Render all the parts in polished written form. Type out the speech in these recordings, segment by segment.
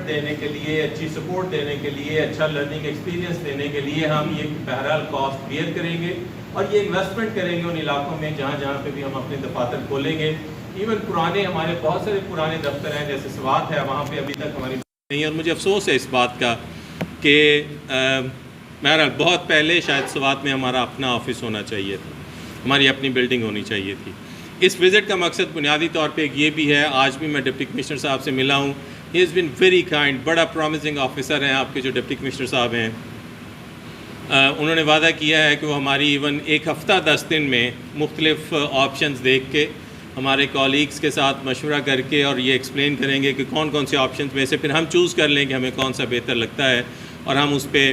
دینے کے لیے، اچھی سپورٹ دینے کے لیے، اچھا لرننگ ایکسپیرینس دینے کے لیے ہم یہ بہرحال کاسٹ بیئر کریں گے اور یہ انویسٹمنٹ کریں گے ان علاقوں میں جہاں جہاں پہ بھی ہم اپنے دفاتر کھولیں گے. ایون پرانے ہمارے بہت سارے پرانے دفتر ہیں جیسے سوات ہے، وہاں پہ ابھی تک ہماری نہیں. اور مجھے افسوس ہے اس بات کا کہ بہرحال بہت پہلے شاید سوات میں ہمارا اپنا آفس ہونا چاہیے تھا، ہماری اپنی بلڈنگ ہونی چاہیے تھی. اس وزٹ کا مقصد بنیادی طور پہ ایک یہ بھی ہے، آج بھی میں ڈپٹی کمشنر صاحب سے ملا ہوں. ہی از بن ویری کائنڈ، بڑا پرومسنگ آفیسر ہیں آپ کے جو ڈپٹی کمشنر صاحب ہیں. انہوں نے وعدہ کیا ہے کہ وہ ہماری ایون ایک ہفتہ 10 دن میں مختلف آپشنز دیکھ کے ہمارے کولیگز کے ساتھ مشورہ کر کے اور یہ ایکسپلین کریں گے کہ کون کون سے آپشنز میں سے پھر ہم چوز کر لیں کہ ہمیں کون سا بہتر لگتا ہے اور ہم اس پہ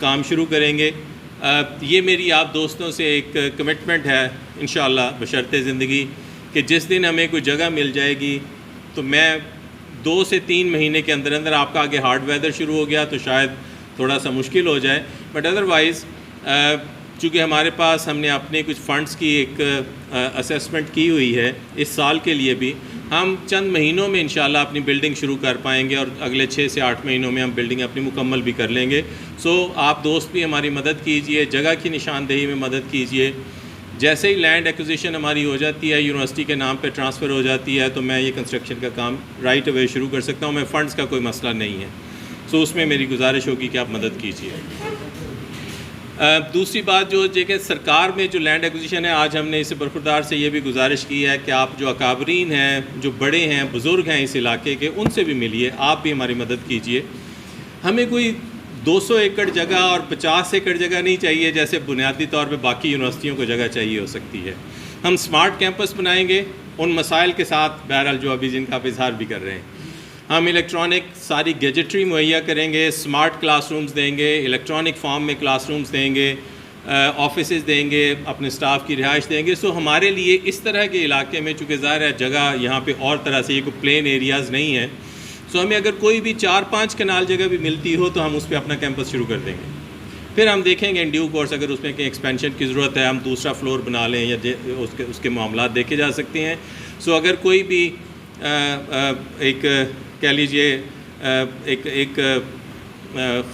کام شروع کریں گے. یہ میری آپ دوستوں سے ایک کمٹمنٹ ہے انشاءاللہ بشرط زندگی کہ جس دن ہمیں کوئی جگہ مل جائے گی تو میں 2 سے 3 مہینے کے اندر اندر، آپ کا آگے ہارڈ ویدر شروع ہو گیا تو شاید تھوڑا سا مشکل ہو جائے، بٹ ادروائز چونکہ ہمارے پاس ہم نے اپنے کچھ فنڈز کی ایک اسیسمنٹ کی ہوئی ہے اس سال کے لیے بھی، ہم چند مہینوں میں انشاءاللہ اپنی بلڈنگ شروع کر پائیں گے اور اگلے 6 سے 8 مہینوں میں ہم بلڈنگ اپنی مکمل بھی کر لیں گے. سو آپ دوست بھی ہماری مدد کیجئے، جگہ کی نشاندہی میں مدد کیجئے. جیسے ہی لینڈ ایکوزیشن ہماری ہو جاتی ہے، یونیورسٹی کے نام پہ ٹرانسفر ہو جاتی ہے، تو میں یہ کنسٹرکشن کا کام رائٹ اوے شروع کر سکتا ہوں. میں فنڈز کا کوئی مسئلہ نہیں ہے، سو اس میں میری گزارش ہوگی کہ آپ مدد کیجئے. دوسری بات جو کہ سرکار میں جو لینڈ ایکوزیشن ہے، آج ہم نے اس برخوردار سے یہ بھی گزارش کی ہے کہ آپ جو اکابرین ہیں، جو بڑے ہیں، بزرگ ہیں اس علاقے کے، ان سے بھی ملیے، آپ بھی ہماری مدد کیجئے. ہمیں کوئی 200 ایکڑ جگہ اور 50 ایکڑ جگہ نہیں چاہیے جیسے بنیادی طور پہ باقی یونیورسٹیوں کو جگہ چاہیے ہو سکتی ہے. ہم سمارٹ کیمپس بنائیں گے ان مسائل کے ساتھ بہرحال جو ابھی جن کا آپ اظہار بھی کر رہے ہیں. ہم الیکٹرانک ساری گیجٹری مہیا کریں گے، سمارٹ کلاس رومز دیں گے، الیکٹرانک فارم میں کلاس رومز دیں گے، آفیسز دیں گے، اپنے سٹاف کی رہائش دیں گے. سو ہمارے لیے اس طرح کے علاقے میں چونکہ ظاہر ہے جگہ یہاں پہ اور طرح سے یہ کوئی پلین ایریاز نہیں ہیں، سو ہمیں اگر کوئی بھی 4-5 کنال جگہ بھی ملتی ہو تو ہم اس پہ اپنا کیمپس شروع کر دیں گے. پھر ہم دیکھیں گے ان ڈیو کورس اگر اس میں کہیں ایکسپینشن کی ضرورت ہے ہم دوسرا فلور بنا لیں یا اس کے معاملات دیکھے جا سکتے ہیں. سو اگر کوئی بھی ایک کہہ لیجئے ایک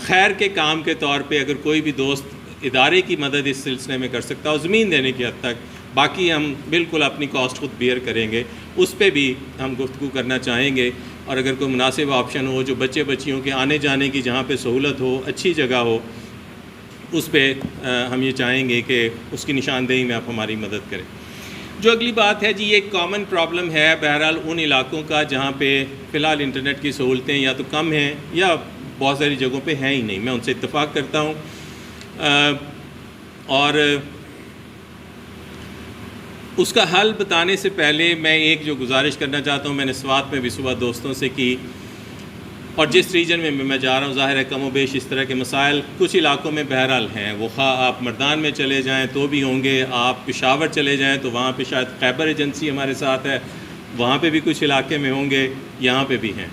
خیر کے کام کے طور پہ اگر کوئی بھی دوست ادارے کی مدد اس سلسلے میں کر سکتا ہو زمین دینے کی حد تک، باقی ہم بالکل اپنی کاسٹ خود بیئر کریں گے، اس پہ بھی ہم گفتگو کرنا چاہیں گے. اور اگر کوئی مناسب آپشن ہو جو بچے بچیوں کے آنے جانے کی جہاں پہ سہولت ہو، اچھی جگہ ہو، اس پہ ہم یہ چاہیں گے کہ اس کی نشاندہی میں آپ ہماری مدد کریں. جو اگلی بات ہے جی، یہ ایک کامن پرابلم ہے بہرحال ان علاقوں کا جہاں پہ فی الحال انٹرنیٹ کی سہولتیں یا تو کم ہیں یا بہت ساری جگہوں پہ ہیں ہی نہیں. میں ان سے اتفاق کرتا ہوں. اور اس کا حل بتانے سے پہلے میں ایک جو گزارش کرنا چاہتا ہوں، میں نے سوات میں بھی صبح دوستوں سے کی، اور جس ریجن میں میں جا رہا ہوں ظاہر ہے کم و بیش اس طرح کے مسائل کچھ علاقوں میں بہرحال ہیں. وہ خواہ آپ مردان میں چلے جائیں تو بھی ہوں گے، آپ پشاور چلے جائیں تو وہاں پہ شاید خیبر ایجنسی ہمارے ساتھ ہے، وہاں پہ بھی کچھ علاقے میں ہوں گے، یہاں پہ بھی ہیں.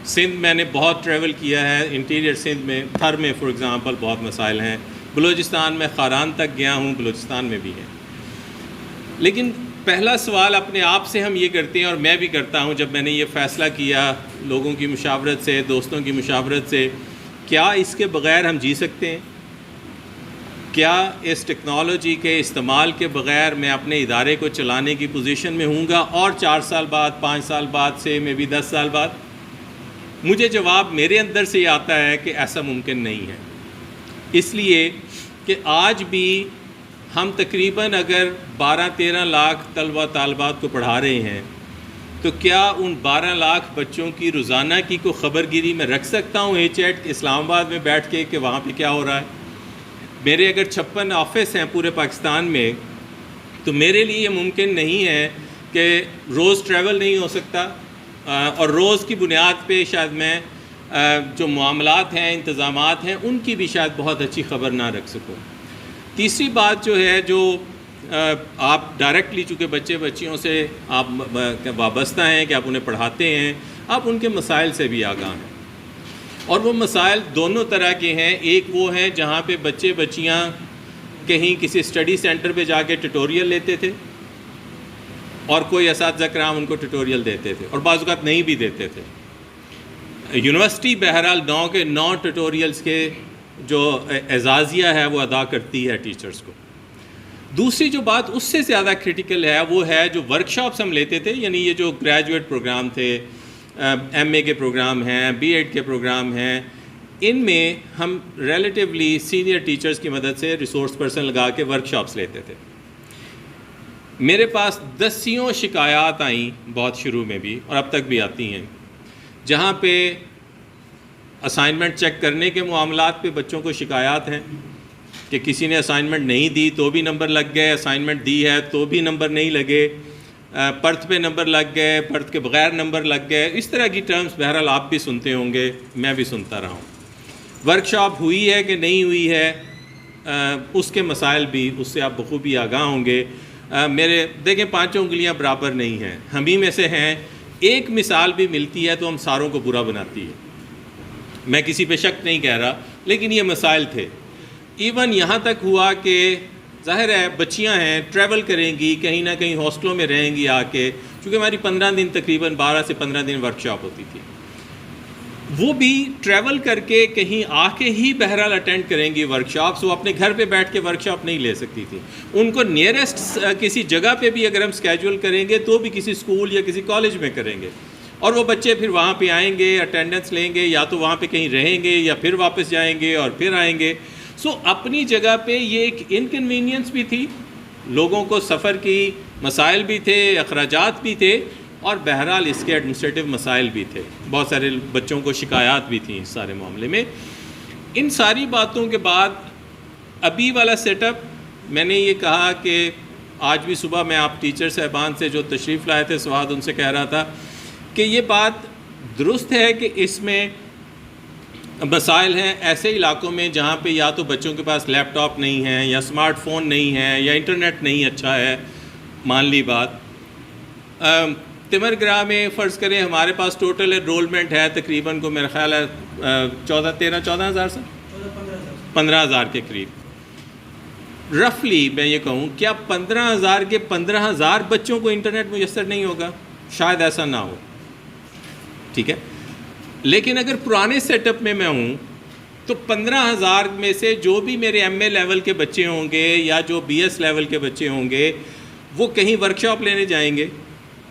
سندھ میں نے بہت ٹریول کیا ہے، انٹیریئر سندھ میں تھر میں فار ایگزامپل بہت مسائل ہیں. بلوچستان میں خاران تک گیا ہوں، بلوچستان میں بھی ہیں. لیکن پہلا سوال اپنے آپ سے ہم یہ کرتے ہیں اور میں بھی کرتا ہوں جب میں نے یہ فیصلہ کیا لوگوں کی مشاورت سے، دوستوں کی مشاورت سے، کیا اس کے بغیر ہم جی سکتے ہیں؟ کیا اس ٹیکنالوجی کے استعمال کے بغیر میں اپنے ادارے کو چلانے کی پوزیشن میں ہوں گا اور 4 سال بعد، 5 سال بعد سے میں بھی 10 سال بعد؟ مجھے جواب میرے اندر سے یہ آتا ہے کہ ایسا ممکن نہیں ہے. اس لیے کہ آج بھی ہم تقریباً اگر 12-13 لاکھ طلبہ طالبات کو پڑھا رہے ہیں تو کیا ان 12 لاکھ بچوں کی روزانہ کی کوئی خبر گیری میں رکھ سکتا ہوں H8 اسلام آباد میں بیٹھ کے کہ وہاں پہ کیا ہو رہا ہے؟ میرے اگر 56 آفس ہیں پورے پاکستان میں تو میرے لیے یہ ممکن نہیں ہے کہ روز ٹریول نہیں ہو سکتا اور روز کی بنیاد پہ شاید میں جو معاملات ہیں، انتظامات ہیں، ان کی بھی شاید بہت اچھی خبر نہ رکھ سکوں. تیسری بات جو ہے، جو آپ ڈائریکٹلی چونکہ بچے بچیوں سے آپ وابستہ ہیں کہ آپ انہیں پڑھاتے ہیں، آپ ان کے مسائل سے بھی آگاہ ہیں. اور وہ مسائل دونوں طرح کے ہیں. ایک وہ ہیں جہاں پہ بچے بچیاں کہیں کسی اسٹڈی سینٹر پہ جا کے ٹیوٹوریل لیتے تھے اور کوئی اساتذہ کرام ان کو ٹیوٹوریل دیتے تھے اور بعض اوقات نہیں بھی دیتے تھے. یونیورسٹی بہرحال 9 کے 9 ٹیوٹوریلز کے جو اعزازیہ ہے وہ ادا کرتی ہے ٹیچرز کو. دوسری جو بات اس سے زیادہ کرٹیکل ہے وہ ہے جو ورکشاپس ہم لیتے تھے، یعنی یہ جو گریجویٹ پروگرام تھے، ایم اے کے پروگرام ہیں، بی ایڈ کے پروگرام ہیں، ان میں ہم ریلیٹیولی سینئر ٹیچرز کی مدد سے ریسورس پرسن لگا کے ورکشاپس لیتے تھے. میرے پاس دسیوں شکایات آئیں بہت شروع میں بھی اور اب تک بھی آتی ہیں، جہاں پہ اسائنمنٹ چیک کرنے کے معاملات پہ بچوں کو شکایات ہیں کہ کسی نے اسائنمنٹ نہیں دی تو بھی نمبر لگ گئے، اسائنمنٹ دی ہے تو بھی نمبر نہیں لگے، پرتھ پہ نمبر لگ گئے، پرتھ کے بغیر نمبر لگ گئے. اس طرح کی ٹرمز بہرحال آپ بھی سنتے ہوں گے، میں بھی سنتا رہا ہوں. ورکشاپ ہوئی ہے کہ نہیں ہوئی ہے، اس کے مسائل بھی اس سے آپ بخوبی آگاہ ہوں گے. میرے دیکھیں 5 انگلیاں برابر نہیں ہیں، ہم ہی میں سے ہیں. ایک مثال بھی ملتی ہے تو ہم ساروں کو برا بناتی ہے. میں کسی پہ شک نہیں کہہ رہا، لیکن یہ مسائل تھے. ایون یہاں تک ہوا کہ ظاہر ہے بچیاں ہیں، ٹریول کریں گی، کہیں نہ کہیں ہاسٹلوں میں رہیں گی آ کے، چونکہ ہماری 15 دن تقریباً 12 سے 15 دن ورکشاپ ہوتی تھی. وہ بھی ٹریول کر کے کہیں آ کے ہی بہرحال اٹینڈ کریں گی ورکشاپس. وہ اپنے گھر پہ بیٹھ کے ورکشاپ نہیں لے سکتی تھی. ان کو نیئرسٹ کسی جگہ پہ بھی اگر ہم اسکیجول کریں گے تو بھی کسی اسکول یا کسی کالج میں کریں گے، اور وہ بچے پھر وہاں پہ آئیں گے، اٹینڈنس لیں گے، یا تو وہاں پہ کہیں رہیں گے یا پھر واپس جائیں گے اور پھر آئیں گے. اپنی جگہ پہ یہ ایک انکنوینئنس بھی تھی، لوگوں کو سفر کی مسائل بھی تھے، اخراجات بھی تھے، اور بہرحال اس کے ایڈمنسٹریٹو مسائل بھی تھے. بہت سارے بچوں کو شکایات بھی تھیں اس سارے معاملے میں. ان ساری باتوں کے بعد ابھی والا سیٹ اپ، میں نے یہ کہا کہ آج بھی صبح میں آپ ٹیچر صاحبان سے جو تشریف لائے تھے سواد، ان سے کہہ رہا تھا کہ یہ بات درست ہے کہ اس میں مسائل ہیں ایسے علاقوں میں جہاں پہ یا تو بچوں کے پاس لیپ ٹاپ نہیں ہے، یا اسمارٹ فون نہیں ہے، یا انٹرنیٹ نہیں اچھا ہے. مان لی بات. تمر گراہ میں فرض کریں ہمارے پاس ٹوٹل انرولمنٹ ہے تقریباً کو میرا خیال ہے 14 ہزار سے 15,000 کے قریب. رفلی میں یہ کہوں کیا 15,000 کے 15,000 بچوں کو انٹرنیٹ میسر نہیں ہوگا؟ شاید ایسا نہ ہو، ٹھیک ہے. لیکن اگر پرانے سیٹ اپ میں ہوں تو 15,000 میں سے جو بھی میرے ایم اے لیول کے بچے ہوں گے یا جو بی ایس لیول کے بچے ہوں گے، وہ کہیں ورکشاپ لینے جائیں گے،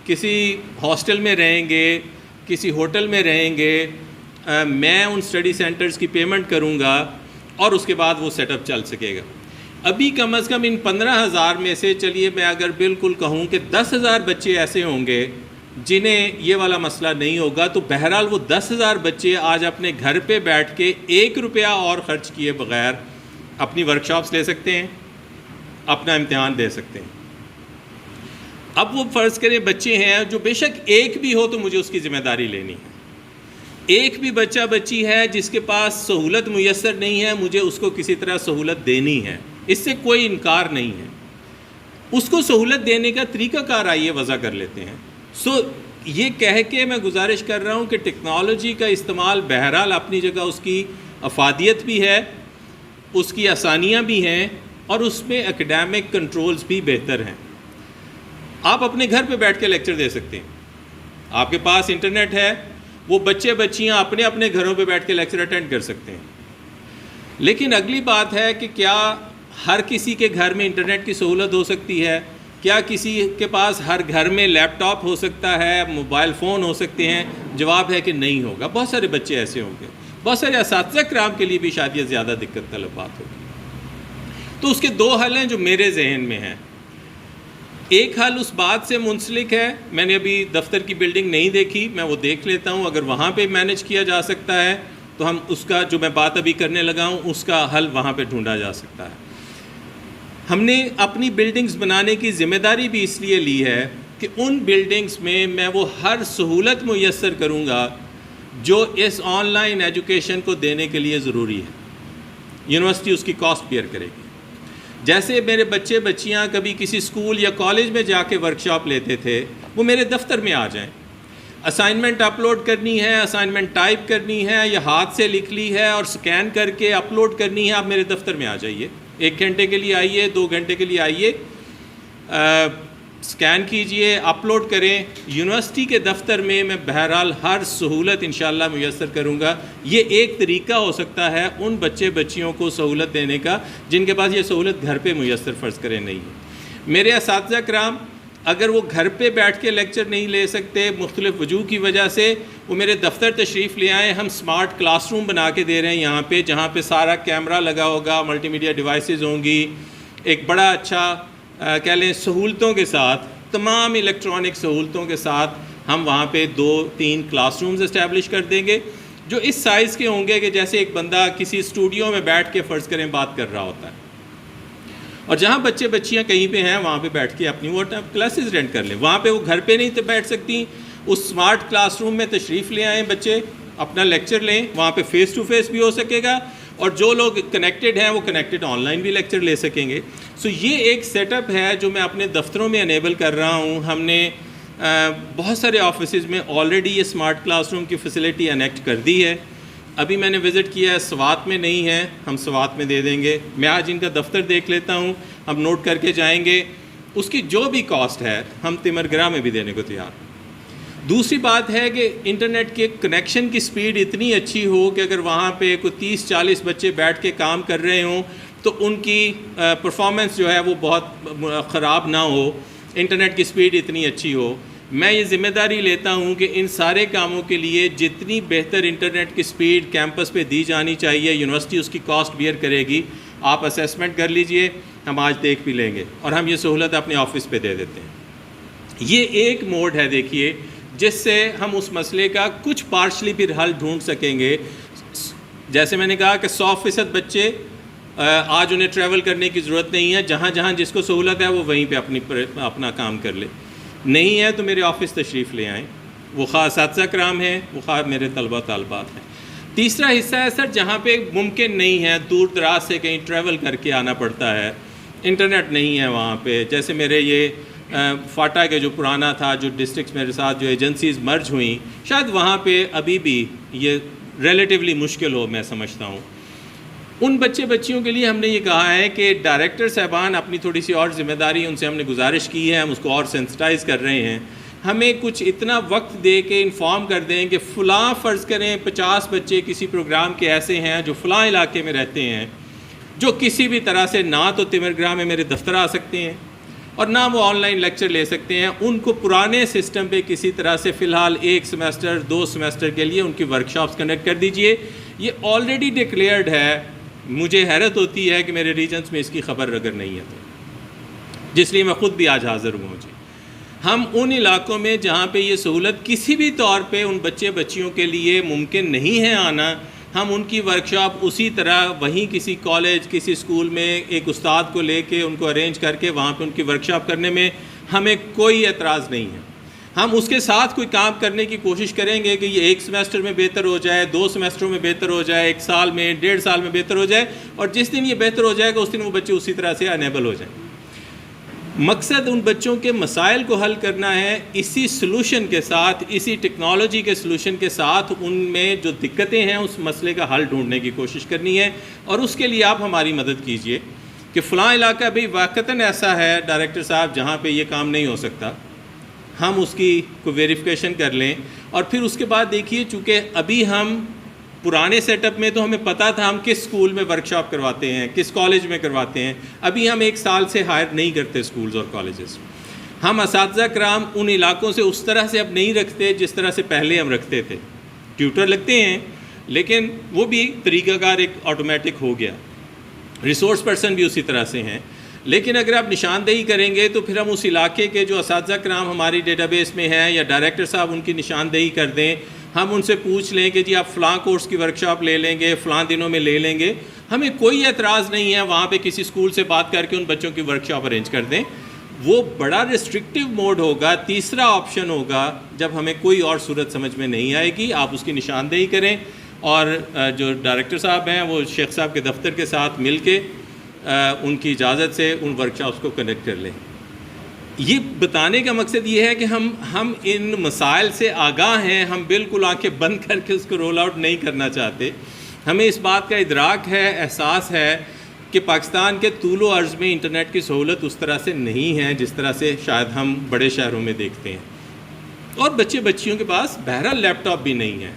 کسی ہاسٹل میں رہیں گے، کسی ہوٹل میں رہیں گے. میں ان اسٹڈی سینٹرز کی پیمنٹ کروں گا اور اس کے بعد وہ سیٹ اپ چل سکے گا. ابھی کم از کم ان 15,000 میں سے چلیے میں اگر بالکل کہوں کہ 10,000 بچے ایسے ہوں گے جنہیں یہ والا مسئلہ نہیں ہوگا، تو بہرحال وہ 10,000 بچے آج اپنے گھر پہ بیٹھ کے 1 روپیہ اور خرچ کیے بغیر اپنی ورکشاپس لے سکتے ہیں، اپنا امتحان دے سکتے ہیں. اب وہ فرض کریں بچے ہیں جو بے شک ایک بھی ہو تو مجھے اس کی ذمہ داری لینی ہے. ایک بھی بچہ بچی ہے جس کے پاس سہولت میسر نہیں ہے، مجھے اس کو کسی طرح سہولت دینی ہے، اس سے کوئی انکار نہیں ہے. اس کو سہولت دینے کا طریقہ کار آئیے وضع کر لیتے ہیں. یہ کہہ کے میں گزارش کر رہا ہوں کہ ٹیکنالوجی کا استعمال بہرحال اپنی جگہ اس کی افادیت بھی ہے، اس کی آسانیاں بھی ہیں، اور اس میں اکیڈیمک کنٹرولز بھی بہتر ہیں. آپ اپنے گھر پہ بیٹھ کے لیکچر دے سکتے ہیں، آپ کے پاس انٹرنیٹ ہے، وہ بچے بچیاں اپنے اپنے گھروں پہ بیٹھ کے لیکچر اٹینڈ کر سکتے ہیں. لیکن اگلی بات ہے کہ کیا ہر کسی کے گھر میں انٹرنیٹ کی سہولت ہو سکتی ہے؟ کیا کسی کے پاس ہر گھر میں لیپ ٹاپ ہو سکتا ہے، موبائل فون ہو سکتے ہیں؟ جواب ہے کہ نہیں ہوگا. بہت سارے بچے ایسے ہوں گے، بہت سارے اساتذہ کرام کے لیے بھی شاید یہ زیادہ دقت طلب بات ہوگی. تو اس کے 2 حل ہیں جو میرے ذہن میں ہیں. ایک حل اس بات سے منسلک ہے، میں نے ابھی دفتر کی بلڈنگ نہیں دیکھی، میں وہ دیکھ لیتا ہوں، اگر وہاں پہ مینیج کیا جا سکتا ہے تو ہم اس کا جو میں بات ابھی کرنے لگا ہوں اس کا حل وہاں پہ ڈھونڈا جا سکتا ہے. ہم نے اپنی بلڈنگز بنانے کی ذمہ داری بھی اس لیے لی ہے کہ ان بلڈنگز میں وہ ہر سہولت میسر کروں گا جو اس آن لائن ایجوکیشن کو دینے کے لیے ضروری ہے. یونیورسٹی اس کی کاسٹ بیئر کرے گی. جیسے میرے بچے بچیاں کبھی کسی اسکول یا کالج میں جا کے ورکشاپ لیتے تھے، وہ میرے دفتر میں آ جائیں. اسائنمنٹ اپلوڈ کرنی ہے، اسائنمنٹ ٹائپ کرنی ہے یا ہاتھ سے لکھ لی ہے اور سکین کر کے اپلوڈ کرنی ہے، آپ میرے دفتر میں آ جائیے. 1 گھنٹے کے لیے آئیے، 2 گھنٹے کے لیے آئیے. اسکین کیجئے، اپلوڈ کریں. یونیورسٹی کے دفتر میں بہرحال ہر سہولت انشاءاللہ میسر کروں گا. یہ ایک طریقہ ہو سکتا ہے ان بچیوں کو سہولت دینے کا جن کے پاس یہ سہولت گھر پہ میسر فرض کرے نہیں ہے. میرے اساتذہ کرام اگر وہ گھر پہ بیٹھ کے لیکچر نہیں لے سکتے مختلف وجوہ کی وجہ سے، وہ میرے دفتر تشریف لے آئیں. ہم سمارٹ کلاس روم بنا کے دے رہے ہیں یہاں پہ، جہاں پہ سارا کیمرہ لگا ہوگا، ملٹی میڈیا ڈیوائسز ہوں گی، ایک بڑا اچھا کہہ لیں سہولتوں کے ساتھ، تمام الیکٹرانک سہولتوں کے ساتھ ہم وہاں پہ 2-3 کلاس رومز اسٹیبلش کر دیں گے جو اس سائز کے ہوں گے کہ جیسے ایک بندہ کسی اسٹوڈیو میں بیٹھ کے فرض کریں بات کر رہا ہوتا ہے. اور جہاں بچیاں کہیں پہ ہیں وہاں پہ بیٹھ کے اپنی وہ کلاسز رینٹ کر لیں. وہاں پہ وہ گھر پہ نہیں بیٹھ سکتی، اس سمارٹ کلاس روم میں تشریف لے آئیں، بچے اپنا لیکچر لیں، وہاں پہ فیس ٹو فیس بھی ہو سکے گا، اور جو لوگ کنیکٹڈ ہیں وہ کنیکٹڈ آن لائن بھی لیکچر لے سکیں گے. سو یہ ایک سیٹ اپ ہے جو میں اپنے دفتروں میں انیبل کر رہا ہوں. ہم نے بہت سارے آفیسز میں آلریڈی یہ سمارٹ کلاس روم کی فیسلٹی انیکٹ کر دی ہے. ابھی میں نے وزٹ کیا ہے، سوات میں نہیں ہے، ہم سوات میں دے دیں گے. میں آج ان کا دفتر دیکھ لیتا ہوں، ہم نوٹ کر کے جائیں گے. اس کی جو بھی کاسٹ ہے ہم تمرگرہ میں بھی دینے کو تیار ہیں. دوسری بات ہے کہ انٹرنیٹ کے کنیکشن کی سپیڈ اتنی اچھی ہو کہ اگر وہاں پہ کوئی 30-40 بچے بیٹھ کے کام کر رہے ہوں تو ان کی پرفارمنس جو ہے وہ بہت خراب نہ ہو، انٹرنیٹ کی سپیڈ اتنی اچھی ہو. میں یہ ذمہ داری لیتا ہوں کہ ان سارے کاموں کے لیے جتنی بہتر انٹرنیٹ کی سپیڈ کیمپس پہ دی جانی چاہیے، یونیورسٹی اس کی کاسٹ بیئر کرے گی. آپ اسیسمنٹ کر لیجئے، ہم آج دیکھ بھی لیں گے اور ہم یہ سہولت اپنے آفس پہ دے دیتے ہیں. یہ ایک موڈ ہے دیکھیے جس سے ہم اس مسئلے کا کچھ پارشلی پھر حل ڈھونڈ سکیں گے. جیسے میں نے کہا کہ 100% بچے آج انہیں ٹریول کرنے کی ضرورت نہیں ہے، جہاں جہاں جس کو سہولت ہے وہ وہیں پہ اپنا کام کر لے. نہیں ہے تو میرے آفس تشریف لے آئیں، وہ خواہ اساتذہ کرام ہیں، وہ خواہ میرے طلبہ طالبات ہیں. تیسرا حصہ ہے سر جہاں پہ ممکن نہیں ہے، دور دراز سے کہیں ٹریول کر کے آنا پڑتا ہے، انٹرنیٹ نہیں ہے وہاں پہ. جیسے میرے یہ فاٹا کے جو پرانا تھا، جو ڈسٹرکٹس میرے ساتھ جو ایجنسیز مرج ہوئیں، شاید وہاں پہ ابھی بھی یہ ریلیٹیولی مشکل ہو، میں سمجھتا ہوں. ان بچیوں کے لیے ہم نے یہ کہا ہے کہ ڈائریکٹر صاحبان اپنی تھوڑی سی اور ذمہ داری ان سے ہم نے گزارش کی ہے، ہم اس کو اور سینسٹائز کر رہے ہیں. ہمیں کچھ اتنا وقت دے کے انفارم کر دیں کہ فلاں فرض کریں 50 بچے کسی پروگرام کے ایسے ہیں جو فلاں علاقے میں رہتے ہیں، جو کسی بھی طرح سے نہ تو تمرگرہ میں میرے دفتر آ سکتے ہیں اور نہ وہ آن لائن لیکچر لے سکتے ہیں. ان کو پرانے سسٹم پہ کسی طرح سے فی الحال 1 سیمسٹر 2 سیمسٹر کے لیے ان کی ورکشاپس کنڈکٹ کر دیجئے. یہ آلریڈی ڈکلیئرڈ ہے. مجھے حیرت ہوتی ہے کہ میرے ریجنس میں اس کی خبر اگر نہیں ہے تو، جس لیے میں خود بھی آج حاضر ہوا ہوں. جی ہم ان علاقوں میں جہاں پہ یہ سہولت کسی بھی طور پہ ان بچیوں کے لیے ممکن نہیں ہے آنا، ہم ان کی ورکشاپ اسی طرح وہیں کسی کالج کسی اسکول میں ایک استاد کو لے کے ان کو ارینج کر کے وہاں پہ ان کی ورکشاپ کرنے میں ہمیں کوئی اعتراض نہیں ہے. ہم اس کے ساتھ کوئی کام کرنے کی کوشش کریں گے کہ یہ 1 سیمسٹر میں بہتر ہو جائے، 2 سیمسٹروں میں بہتر ہو جائے، 1 سال میں 1.5 سال میں بہتر ہو جائے، اور جس دن یہ بہتر ہو جائے گا اس دن وہ بچے اسی طرح سے انیبل ہو جائیں. مقصد ان بچوں کے مسائل کو حل کرنا ہے. اسی سلوشن کے ساتھ، اسی ٹیکنالوجی کے سلوشن کے ساتھ ان میں جو دقتیں ہیں اس مسئلے کا حل ڈھونڈنے کی کوشش کرنی ہے. اور اس کے لیے آپ ہماری مدد کیجئے کہ فلاں علاقہ بھی واقعتاً ایسا ہے ڈائریکٹر صاحب جہاں پہ یہ کام نہیں ہو سکتا، ہم اس کی کوئی ویریفیکیشن کر لیں. اور پھر اس کے بعد دیکھیے چونکہ ابھی ہم پرانے سیٹ اپ میں تو ہمیں پتہ تھا ہم کس اسکول میں ورکشاپ کرواتے ہیں، کس کالج میں کرواتے ہیں. ابھی ہم 1 سال سے ہائر نہیں کرتے اسکولز اور کالجز. ہم اساتذہ کرام ان علاقوں سے اس طرح سے اب نہیں رکھتے جس طرح سے پہلے ہم رکھتے تھے. ٹیوٹر لگتے ہیں لیکن وہ بھی طریقہ کار ایک آٹومیٹک ہو گیا، ریسورس پرسن بھی اسی طرح سے ہیں. لیکن اگر آپ نشاندہی کریں گے تو پھر ہم اس علاقے کے جو اساتذہ کرام ہماری ڈیٹا بیس میں ہیں یا ڈائریکٹر صاحب ان کی نشاندہی کر دیں، ہم ان سے پوچھ لیں کہ جی آپ فلاں کورس کی ورکشاپ لے لیں گے، فلاں دنوں میں لے لیں گے، ہمیں کوئی اعتراض نہیں ہے وہاں پہ کسی اسکول سے بات کر کے ان بچوں کی ورکشاپ ارینج کر دیں. وہ بڑا ریسٹرکٹیو موڈ ہوگا، تیسرا آپشن ہوگا جب ہمیں کوئی اور صورت سمجھ میں نہیں آئے گی. آپ اس کی نشاندہی کریں اور جو ڈائریکٹر صاحب ہیں وہ شیخ صاحب کے دفتر کے ساتھ مل کے ان کی اجازت سے ان ورکشاپس کو کنیکٹ کر لیں. یہ بتانے کا مقصد یہ ہے کہ ہم ان مسائل سے آگاہ ہیں، ہم بالکل آنکھیں بند کر کے اس کو رول آؤٹ نہیں کرنا چاہتے. ہمیں اس بات کا ادراک ہے، احساس ہے کہ پاکستان کے طول و عرض میں انٹرنیٹ کی سہولت اس طرح سے نہیں ہے جس طرح سے شاید ہم بڑے شہروں میں دیکھتے ہیں، اور بچے بچیوں کے پاس بہرحال لیپ ٹاپ بھی نہیں ہے،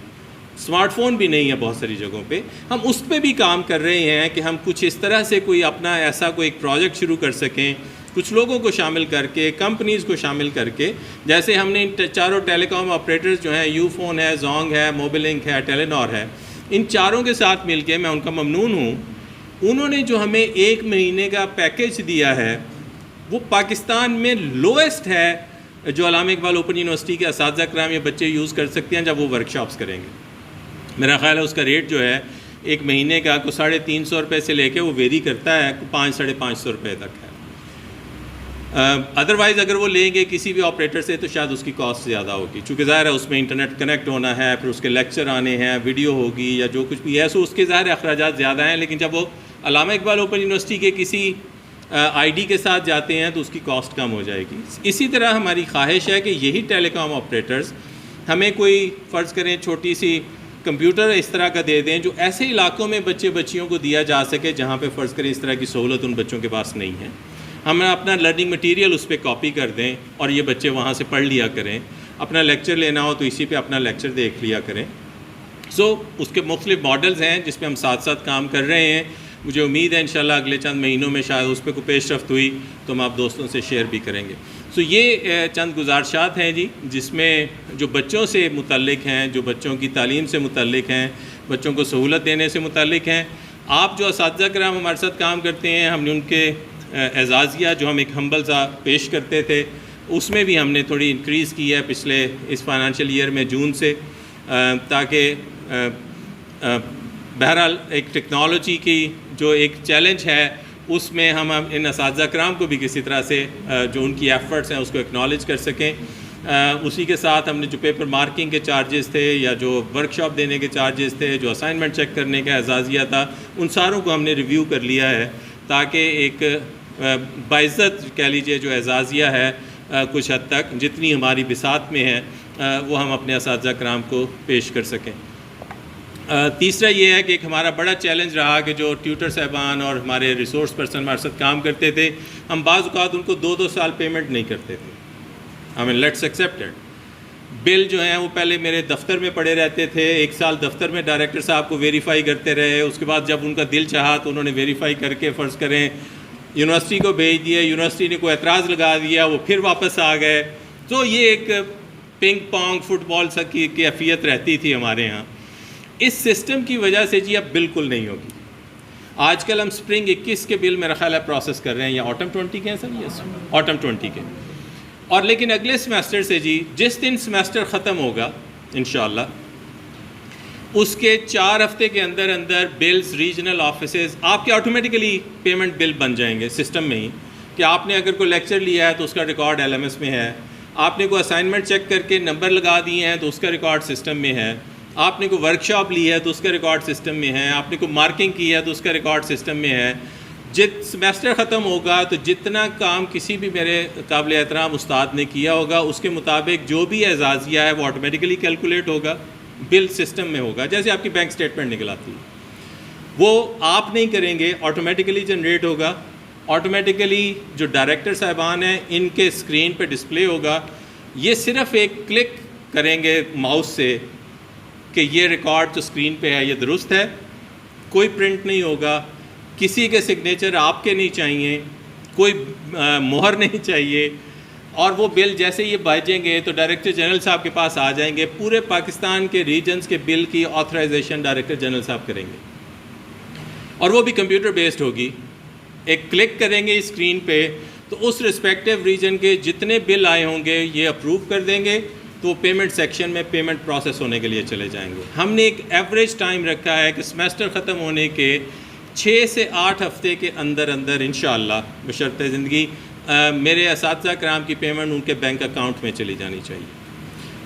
اسمارٹ فون بھی نہیں ہے بہت ساری جگہوں پہ۔ ہم اس پہ بھی کام کر رہے ہیں کہ ہم کچھ اس طرح سے کوئی اپنا ایسا کوئی ایک پروجیکٹ شروع کر سکیں، کچھ لوگوں کو شامل کر کے، کمپنیز کو شامل کر کے، جیسے ہم نے ان چاروں ٹیلی کام آپریٹرز جو ہیں، یو فون ہے، زونگ ہے، موبی لنک ہے، ٹیلی نار ہے، ان چاروں کے ساتھ مل کے میں ان کا ممنون ہوں، انہوں نے جو ہمیں 1 مہینے کا پیکیج دیا ہے وہ پاکستان میں لویسٹ ہے جو علامہ اقبال اوپن یونیورسٹی کے اساتذہ کرام یا بچے یوز کر سکتے ہیں جب وہ ورکشاپس کریں گے۔ میرا خیال ہے اس کا ریٹ جو ہے 1 مہینے کا کو 350 روپے سے لے کے وہ ویری کرتا ہے 500-550 روپے تک ہے۔ ادروائز اگر وہ لیں گے کسی بھی آپریٹر سے تو شاید اس کی کاسٹ زیادہ ہوگی، چونکہ ظاہر ہے اس میں انٹرنیٹ کنیکٹ ہونا ہے، پھر اس کے لیکچر آنے ہیں، ویڈیو ہوگی یا جو کچھ بھی ہے، سو اس کے ظاہر اخراجات زیادہ ہیں، لیکن جب وہ علامہ اقبال اوپن یونیورسٹی کے کسی آئی ڈی کے ساتھ جاتے ہیں تو اس کی کاسٹ کم ہو جائے گی۔ اسی طرح ہماری خواہش ہے کہ یہی ٹیلی کام آپریٹرز ہمیں کوئی فرض کریں چھوٹی سی کمپیوٹر اس طرح کا دے دیں جو ایسے علاقوں میں بچے بچیوں کو دیا جا سکے جہاں پہ فرض کریں اس طرح کی سہولت ان بچوں کے پاس نہیں ہے، ہم اپنا لرننگ مٹیریل اس پہ کاپی کر دیں اور یہ بچے وہاں سے پڑھ لیا کریں، اپنا لیکچر لینا ہو تو اسی پہ اپنا لیکچر دیکھ لیا کریں۔ سو اس کے مختلف ماڈلز ہیں جس پہ ہم ساتھ ساتھ کام کر رہے ہیں، مجھے امید ہے انشاءاللہ اگلے چند مہینوں میں شاید اس پہ کوئی پیش رفت ہوئی تو ہم آپ دوستوں سے شیئر بھی کریں گے۔ سو یہ چند گزارشات ہیں جی جس میں جو بچوں سے متعلق ہیں، جو بچوں کی تعلیم سے متعلق ہیں، بچوں کو سہولت دینے سے متعلق ہیں۔ آپ جو اساتذہ کرام ہمارے ساتھ کام کرتے ہیں، ہم نے ان کے اعزازیہ جو ہم ایک ہمبل سا پیش کرتے تھے اس میں بھی ہم نے تھوڑی انکریز کی ہے پچھلے اس فائنانشیل ایئر میں جون سے، تاکہ بہرحال ایک ٹیکنالوجی کی جو ایک چیلنج ہے اس میں ہم ان اساتذہ کرام کو بھی کسی طرح سے جو ان کی ایفرٹس ہیں اس کو اکنالج کر سکیں۔ اسی کے ساتھ ہم نے جو پیپر مارکنگ کے چارجز تھے یا جو ورکشاپ دینے کے چارجز تھے، جو اسائنمنٹ چیک کرنے کا اعزازیہ تھا، ان ساروں کو ہم نے ریویو کر لیا ہے تاکہ ایک باعزت کہہ لیجیے جو اعزازیہ ہے کچھ حد تک جتنی ہماری بساط میں ہے وہ ہم اپنے اساتذہ کرام کو پیش کر سکیں۔ تیسرا یہ ہے کہ ایک ہمارا بڑا چیلنج رہا کہ جو ٹیوٹر صاحبان اور ہمارے ریسورس پرسن ہمارے ساتھ کام کرتے تھے، ہم بعض اوقات ان کو 2 سال پیمنٹ نہیں کرتے تھے۔ I mean لیٹس ایکسیپٹڈ، بل جو ہیں وہ پہلے میرے دفتر میں پڑے رہتے تھے، 1 سال دفتر میں ڈائریکٹر صاحب کو ویریفائی کرتے رہے، اس کے بعد جب ان کا دل چاہا تو انہوں نے ویریفائی کر کے فرض کریں یونیورسٹی کو بھیج دیا، یونیورسٹی نے کوئی اعتراض لگا دیا، وہ پھر واپس آ گئے۔ تو یہ ایک پنگ پونگ فٹ بال سا کی کیفیت رہتی تھی ہمارے ہاں۔ اس سسٹم کی وجہ سے جی اب بالکل نہیں ہوگی۔ آج کل ہم سپرنگ 21 کے بل میرا خیال ہے پروسیس کر رہے ہیں، یا آٹم 20 کے ہیں سر؟ یس آٹم 20 کے، اور لیکن اگلے سمیسٹر سے جی جس دن سمیسٹر ختم ہوگا انشاءاللہ اس کے 4 ہفتے کے اندر اندر بلز ریجنل آفیسز آپ کے آٹومیٹیکلی پیمنٹ بل بن جائیں گے سسٹم میں ہی، کہ آپ نے اگر کوئی لیکچر لیا ہے تو اس کا ریکارڈ LMS میں ہے، آپ نے کوئی اسائنمنٹ چیک کر کے نمبر لگا دیے ہیں تو اس کا ریکارڈ سسٹم میں ہے، آپ نے کوئی ورکشاپ لی ہے تو اس کا ریکارڈ سسٹم میں ہے، آپ نے کوئی مارکنگ کی ہے تو اس کا ریکارڈ سسٹم میں ہے۔ سمیسٹر ختم ہوگا تو جتنا کام کسی بھی میرے قابل احترام استاد نے کیا ہوگا اس کے مطابق جو بھی اعزازیہ ہے وہ آٹومیٹیکلی کیلکولیٹ ہوگا، بل سسٹم میں ہوگا، جیسے آپ کی بینک سٹیٹمنٹ نکل آتی ہے، وہ آپ نہیں کریں گے، آٹومیٹیکلی جنریٹ ہوگا، آٹومیٹیکلی جو ڈائریکٹر صاحبان ہیں ان کے اسکرین پہ ڈسپلے ہوگا، یہ صرف ایک کلک کریں گے ماؤس سے کہ یہ ریکارڈ جو اسکرین پہ ہے یہ درست ہے، کوئی پرنٹ نہیں ہوگا، کسی کے سگنیچر آپ کے نہیں چاہیے، کوئی مہر نہیں چاہیے، اور وہ بل جیسے یہ بھیجیں گے تو ڈائریکٹر جنرل صاحب کے پاس آ جائیں گے، پورے پاکستان کے ریجنز کے بل کی آتھرائزیشن ڈائریکٹر جنرل صاحب کریں گے، اور وہ بھی کمپیوٹر بیسڈ ہوگی۔ ایک کلک کریں گے اسکرین پہ تو اس رسپیکٹیو ریجن کے جتنے بل آئے ہوں گے یہ اپروو کر دیں گے، تو پیمنٹ سیکشن میں پیمنٹ پروسیس ہونے کے لیے چلے جائیں گے۔ ہم نے ایک ایوریج ٹائم رکھا ہے کہ سمیسٹر ختم ہونے کے 6 سے 8 ہفتے کے اندر اندر انشاءاللہ بشرط زندگی میرے اساتذہ کرام کی پیمنٹ ان کے بینک اکاؤنٹ میں چلی جانی چاہیے،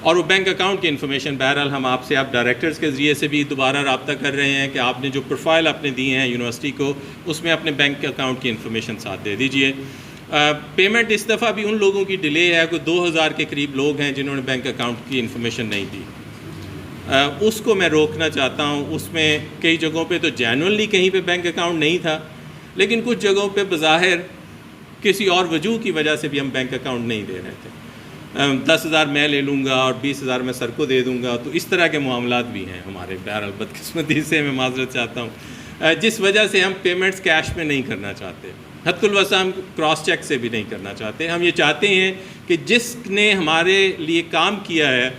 اور وہ بینک اکاؤنٹ کی انفارمیشن بہرحال ہم آپ سے آپ ڈائریکٹرز کے ذریعے سے بھی دوبارہ رابطہ کر رہے ہیں کہ آپ نے جو پروفائل اپنے دیے ہیں یونیورسٹی کو اس میں اپنے بینک اکاؤنٹ کی انفارمیشن ساتھ دے دیجئے۔ پیمنٹ اس دفعہ بھی ان لوگوں کی ڈیلے ہے، کوئی 2000 کے قریب لوگ ہیں جنہوں نے بینک اکاؤنٹ کی انفارمیشن نہیں دی، اس کو میں روکنا چاہتا ہوں۔ اس میں کئی جگہوں پہ تو جینوئنلی کہیں پہ بینک اکاؤنٹ نہیں تھا، لیکن کچھ جگہوں پہ بظاہر کسی اور وجوہ کی وجہ سے بھی ہم بینک اکاؤنٹ نہیں دے رہے تھے. 10,000 میں لے لوں گا اور 20,000 میں سر کو دے دوں گا. تو اس طرح کے معاملات بھی ہیں ہمارے. بہرحال بدقسمتی سے میں معذرت چاہتا ہوں، جس وجہ سے ہم پیمنٹس کیش میں نہیں کرنا چاہتے. حد الوسع ہم کراس چیک سے بھی نہیں کرنا چاہتے. ہم یہ چاہتے ہیں کہ جس نے ہمارے لیے کام کیا ہے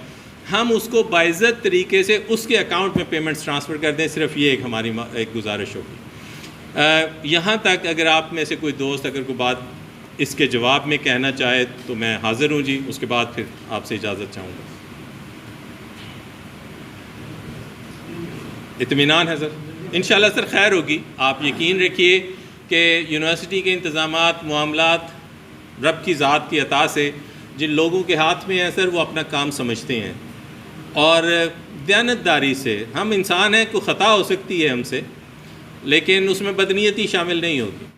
ہم اس کو باعزت طریقے سے اس کے اکاؤنٹ میں پیمنٹس ٹرانسفر کر دیں. صرف یہ ہماری ایک گزارش ہوگی. یہاں تک اگر آپ میں سے کوئی دوست اگر کوئی بات اس کے جواب میں کہنا چاہے تو میں حاضر ہوں جی. اس کے بعد پھر آپ سے اجازت چاہوں گا. اطمینان ہے سر؟ انشاءاللہ سر خیر ہوگی. آپ یقین رکھیے کہ یونیورسٹی کے انتظامات، معاملات رب کی ذات کی عطا سے جن لوگوں کے ہاتھ میں ہیں سر، وہ اپنا کام سمجھتے ہیں اور دیانتداری سے. ہم انسان ہیں، کوئی خطا ہو سکتی ہے ہم سے، لیکن اس میں بدنیتی شامل نہیں ہوگی.